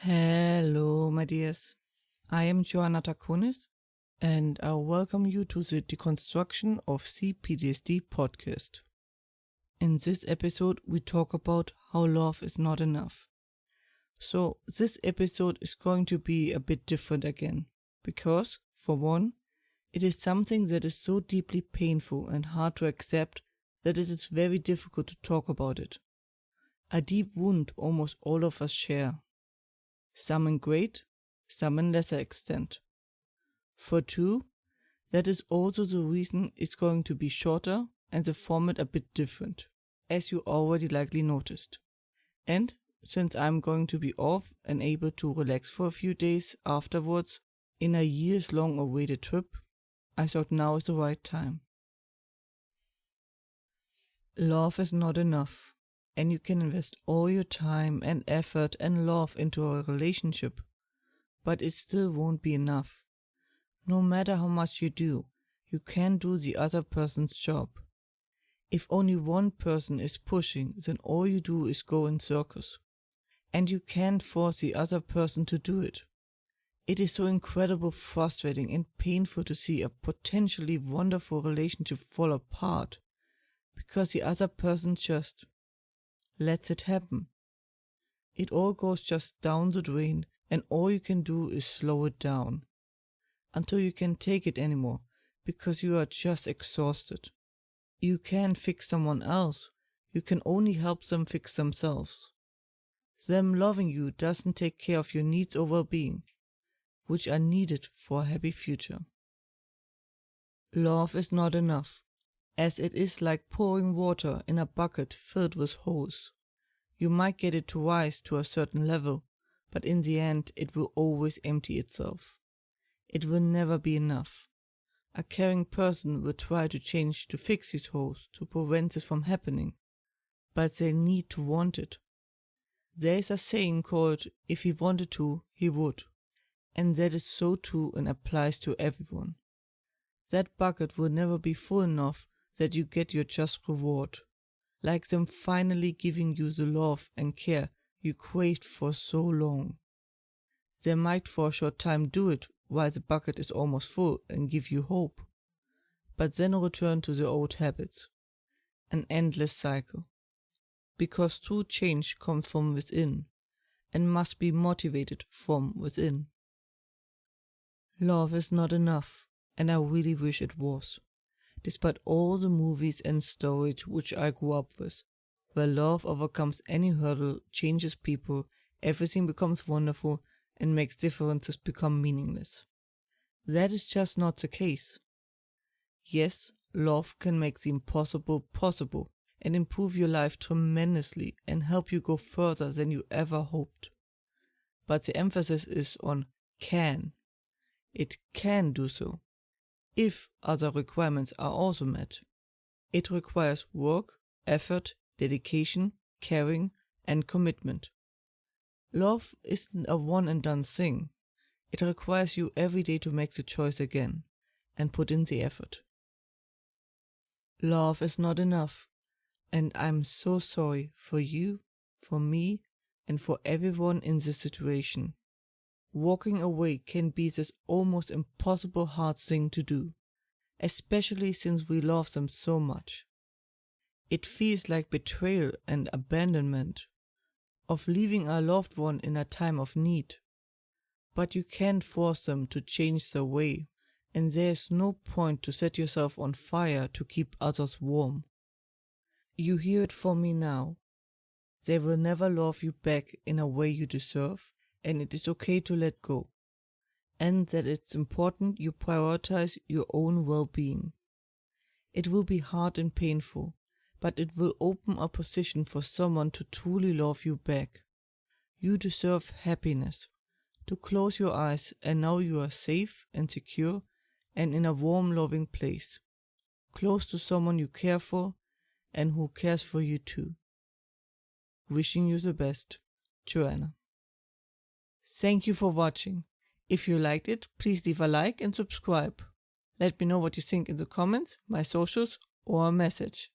Hello, my dears. I am Joanna Takunis, and I welcome you to the Deconstruction of C-PTSD podcast. In this episode, we talk about how love is not enough. So, this episode is going to be a bit different again, because, for one, it is something that is so deeply painful and hard to accept that it is very difficult to talk about it. A deep wound almost all of us share. Some in great, some in lesser extent. For two, that is also the reason it's going to be shorter and the format a bit different, as you already likely noticed. And since I'm going to be off and able to relax for a few days afterwards in a years-long awaited trip, I thought now is the right time. Love is not enough, and you can invest all your time and effort and love into a relationship, but it still won't be enough. No matter how much you do, you can't do the other person's job. If only one person is pushing, then all you do is go in circles. And you can't force the other person to do it. It is so incredibly frustrating and painful to see a potentially wonderful relationship fall apart because the other person just lets it happen. It all goes just down the drain, and all you can do is slow it down until you can't take it anymore because you are just exhausted. You can't fix someone else, you can only help them fix themselves. Them loving you doesn't take care of your needs or well-being, which are needed for a happy future. Love is not enough, as it is like pouring water in a bucket filled with holes. You might get it to rise to a certain level, but in the end it will always empty itself. It will never be enough. A caring person will try to change to fix these holes to prevent this from happening, but they need to want it. There is a saying called, if he wanted to, he would, and that is so true and applies to everyone. That bucket will never be full enough that you get your just reward, like them finally giving you the love and care you craved for so long. They might for a short time do it while the bucket is almost full and give you hope, but then return to the old habits, an endless cycle. Because true change comes from within and must be motivated from within. Love is not enough, and I really wish it was. Despite all the movies and stories which I grew up with, where love overcomes any hurdle, changes people, everything becomes wonderful, and makes differences become meaningless. That is just not the case. Yes, love can make the impossible possible and improve your life tremendously and help you go further than you ever hoped. But the emphasis is on can. It can do so, if other requirements are also met. It requires work, effort, dedication, caring, and commitment. Love isn't a one-and-done thing. It requires you every day to make the choice again and put in the effort. Love is not enough, and I'm so sorry for you, for me, and for everyone in this situation. Walking away can be this almost impossible hard thing to do, especially since we love them so much. It feels like betrayal and abandonment, of leaving a loved one in a time of need. But you can't force them to change their way, and there is no point to set yourself on fire to keep others warm. You hear it from me now. They will never love you back in a way you deserve, and it is okay to let go. And that it's important you prioritize your own well-being. It will be hard and painful, but it will open a position for someone to truly love you back. You deserve happiness, to close your eyes and know you are safe and secure and in a warm, loving place, close to someone you care for and who cares for you too. Wishing you the best, Joanna. Thank you for watching. If you liked it, please leave a like and subscribe. Let me know what you think in the comments, my socials, or a message.